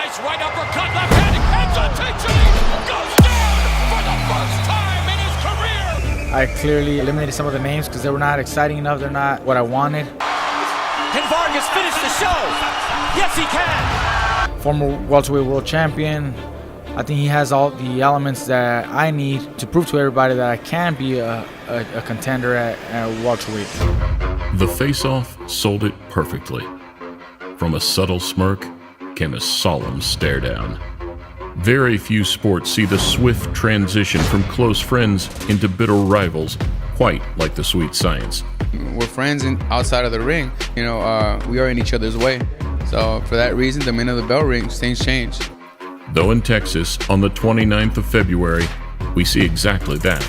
Nice right uppercut, left hand, hands on tension, goes down for the first time in his career. I clearly eliminated some of the names because they were not exciting enough. They're not what I wanted. Can Vargas finish the show? Yes, he can. Former welterweight world champion. I think he has all the elements that I need to prove to everybody that I can be a contender at welterweight. The face-off sold it perfectly. From a subtle smirk came a solemn stare down. Very few sports see the swift transition from close friends into bitter rivals, quite like the sweet science. We're friends outside of the ring. We are in each other's way. So for that reason, the minute the bell rings, things change. Though in Texas, on the 29th of February, we see exactly that.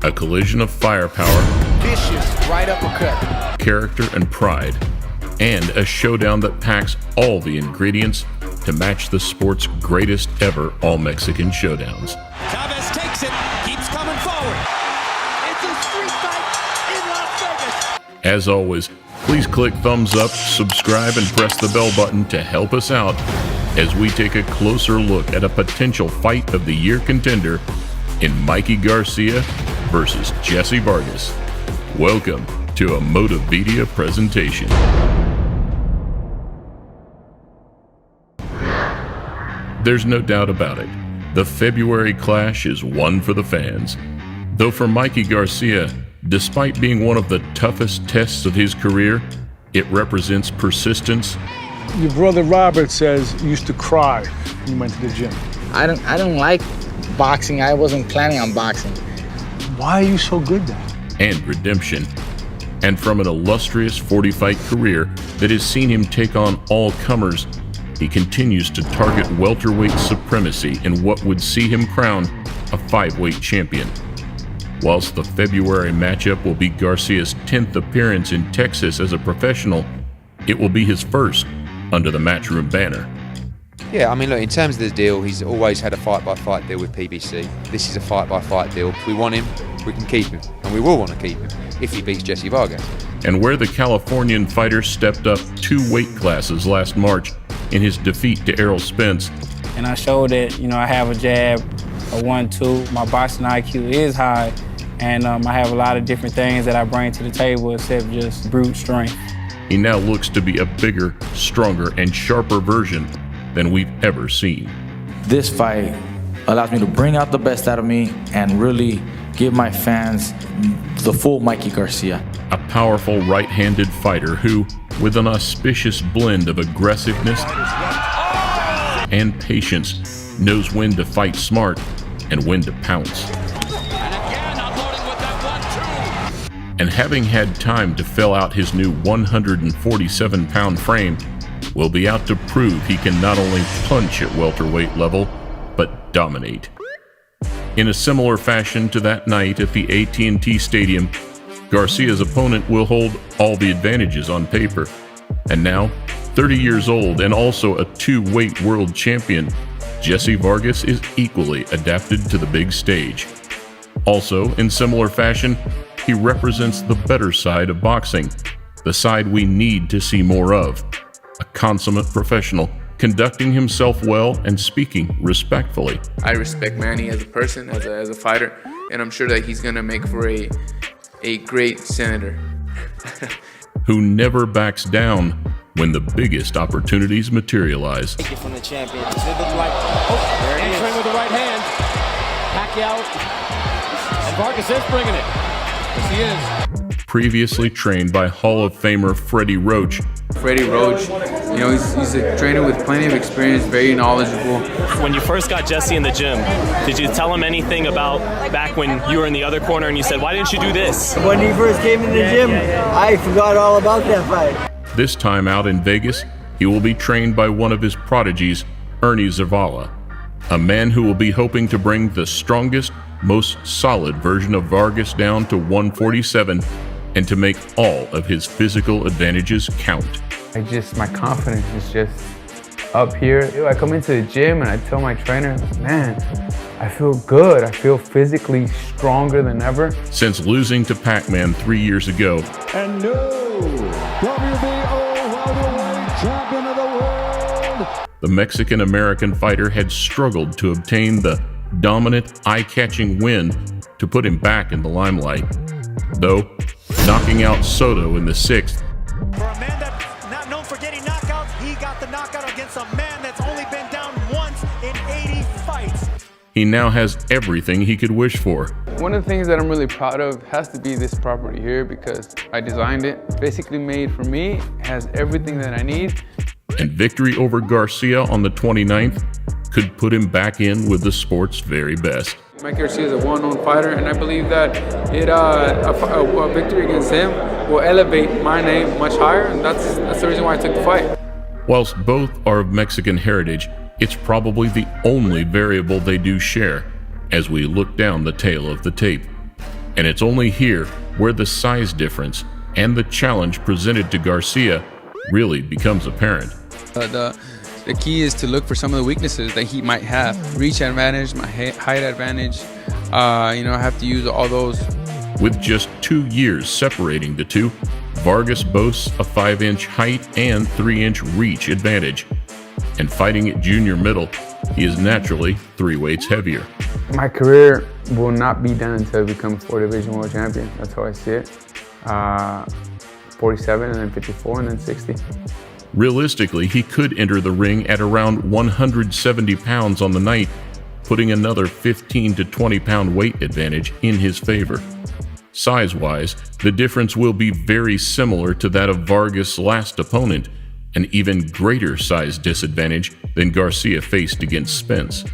A collision of firepower, vicious right uppercut, character and pride, and a showdown that packs all the ingredients to match the sport's greatest ever all-Mexican showdowns. Chavez takes it, keeps coming forward. It's a street fight in Las Vegas. As always, please click thumbs up, subscribe, and press the bell button to help us out as we take a closer look at a potential fight of the year contender in Mikey Garcia versus Jessie Vargas. Welcome to a Motivedia presentation. There's no doubt about it. The February clash is one for the fans. Though for Mikey Garcia, despite being one of the toughest tests of his career, it represents persistence. Your brother Robert says you used to cry when you went to the gym. I don't like boxing. I wasn't planning on boxing. Why are you so good then? And redemption. And from an illustrious 40-fight career that has seen him take on all comers, he continues to target welterweight supremacy in what would see him crown a 5-weight champion. Whilst the February matchup will be Garcia's 10th appearance in Texas as a professional, it will be his first under the Matchroom banner. Yeah, I mean, look, in terms of the deal, he's always had a fight-by-fight deal with PBC. This is a fight-by-fight deal. If we want him, we can keep him, and we will want to keep him if he beats Jessie Vargas. And where the Californian fighter stepped up 2 weight classes last March in his defeat to Errol Spence. And I showed that, I have a jab, a 1-2. My boxing IQ is high, and I have a lot of different things that I bring to the table except just brute strength. He now looks to be a bigger, stronger, and sharper version than we've ever seen. This fight allows me to bring out the best out of me and really give my fans the full Mikey Garcia. A powerful right-handed fighter who, with an auspicious blend of aggressiveness and patience, knows when to fight smart and when to pounce. And having had time to fill out his new 147-pound frame, will be out to prove he can not only punch at welterweight level, but dominate. In a similar fashion to that night at the AT&T Stadium, Garcia's opponent will hold all the advantages on paper. And now, 30 years old and also a 2-weight world champion, Jessie Vargas is equally adapted to the big stage. Also, in similar fashion, he represents the better side of boxing, the side we need to see more of. A consummate professional, conducting himself well and speaking respectfully. I respect Manny as a person, as a fighter, and I'm sure that he's going to make for a great senator. Who never backs down when the biggest opportunities materialize. Take it from the champion. There it is. Entering with the right hand. Pacquiao. And Vargas is bringing it. Yes, he is. Previously trained by Hall of Famer Freddie Roach. Freddie Roach, he's a trainer with plenty of experience, very knowledgeable. When you first got Jessie in the gym, did you tell him anything about back when you were in the other corner and you said, why didn't you do this? When he first came in the gym, I forgot all about that fight. This time out in Vegas, he will be trained by one of his prodigies, Ernie Zavala, a man who will be hoping to bring the strongest, most solid version of Vargas down to 147 and to make all of his physical advantages count. My confidence is just up here. I come into the gym and I tell my trainer, man, I feel good. I feel physically stronger than ever. Since losing to Pac-Man 3 years ago, and new WBO welterweight champion of the world, The Mexican-American fighter had struggled to obtain the dominant, eye-catching win to put him back in the limelight. Though, knocking out Soto in the 6th, for a man that's not known for getting knockouts, he got the knockout against a man that's only been down once in 80 fights. he now has everything he could wish for. One of the things that I'm really proud of has to be this property here because I designed it, basically made for me, has everything that I need. And victory over Garcia on the 29th could put him back in with the sport's very best. Mikey Garcia is a well-known fighter, and I believe that a victory against him will elevate my name much higher, and that's the reason why I took the fight. Whilst both are of Mexican heritage, it's probably the only variable they do share as we look down the tail of the tape. And it's only here where the size difference and the challenge presented to Garcia really becomes apparent. The key is to look for some of the weaknesses that he might have. Reach advantage, my height advantage. I have to use all those. With just 2 years separating the two, Vargas boasts a 5-inch height and 3-inch reach advantage. And fighting at junior middle, he is naturally 3 weights heavier. My career will not be done until I become a 4-division world champion. That's how I see it. 47 and then 54 and then 60. Realistically, he could enter the ring at around 170 pounds on the night, putting another 15 to 20 pound weight advantage in his favor. Size-wise, the difference will be very similar to that of Vargas' last opponent, an even greater size disadvantage than Garcia faced against Spence.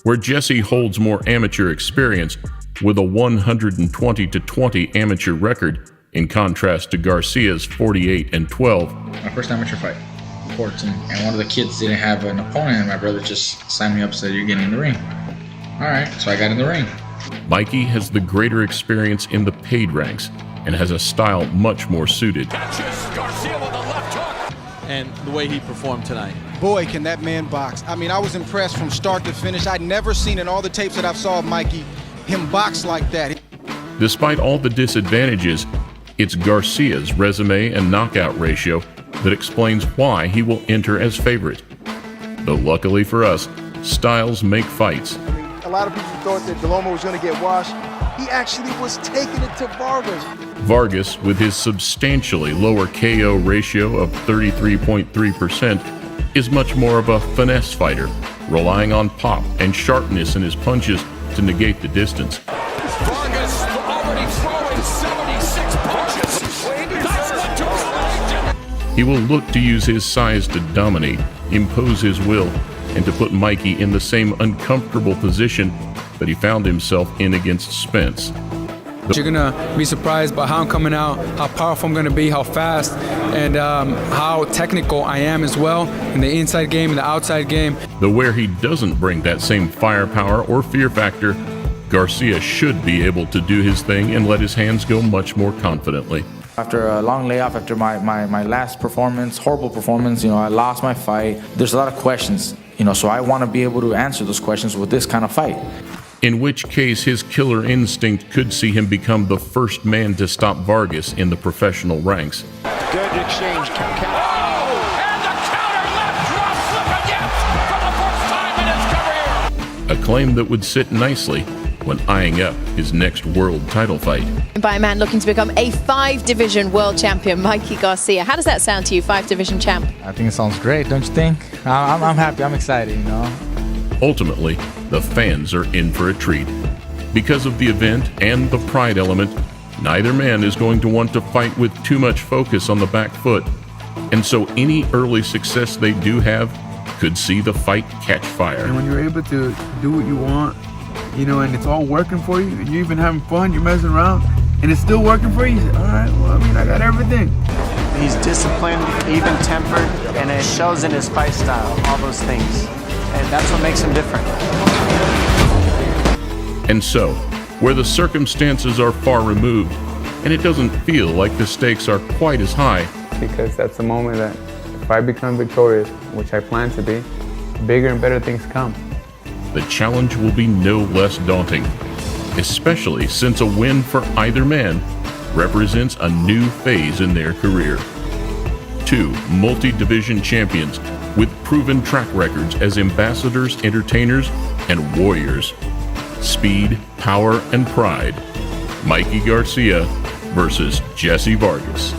Where Jessie holds more amateur experience with a 120-20 amateur record, in contrast to Garcia's 48-12. My first amateur fight, 14, and one of the kids didn't have an opponent, and my brother just signed me up and said, "You're getting in the ring." All right, so I got in the ring. Mikey has the greater experience in the paid ranks and has a style much more suited. Garcia with a left hook. And the way he performed tonight. Boy, can that man box. I mean, I was impressed from start to finish. I'd never seen in all the tapes that I've saw of Mikey him box like that. Despite all the disadvantages, it's Garcia's resume and knockout ratio that explains why he will enter as favorite. Though luckily for us, styles make fights. A lot of people thought that Deloma was going to get washed. He actually was taking it to Vargas. Vargas, with his substantially lower KO ratio of 33.3%, is much more of a finesse fighter, relying on pop and sharpness in his punches to negate the distance. Vargas already throwing 76 punches. That's what to correct. He will look to use his size to dominate, impose his will, and to put Mikey in the same uncomfortable position that he found himself in against Spence. You're gonna be surprised by how I'm coming out, how powerful I'm gonna be, how fast, and how technical I am as well in the inside game and the outside game. Though where he doesn't bring that same firepower or fear factor, Garcia should be able to do his thing and let his hands go much more confidently. After a long layoff, after my last performance, horrible performance, I lost my fight. There's a lot of questions, so I want to be able to answer those questions with this kind of fight. In which case, his killer instinct could see him become the first man to stop Vargas in the professional ranks. Good exchange. And the counter left drop slip again for the first time in his career. A claim that would sit nicely when eyeing up his next world title fight. By a man looking to become a 5-division world champion, Mikey Garcia. How does that sound to you, 5-division champ? I think it sounds great, don't you think? I'm happy, I'm excited, Ultimately, the fans are in for a treat. Because of the event and the pride element, neither man is going to want to fight with too much focus on the back foot. And so any early success they do have could see the fight catch fire. And when you're able to do what you want, and it's all working for you, and you're even having fun, you're messing around, and it's still working for you, you say, all right, well, I got everything. He's disciplined, even-tempered, and it shows in his fight style, all those things. And that's what makes him different. And so, where the circumstances are far removed, and it doesn't feel like the stakes are quite as high, Because that's the moment that if I become victorious, which I plan to be, bigger and better things come. the challenge will be no less daunting, especially since a win for either man represents a new phase in their career. Two multi-division champions with proven track records as ambassadors, entertainers, and warriors. Speed, power, and pride. Mikey Garcia versus Jessie Vargas.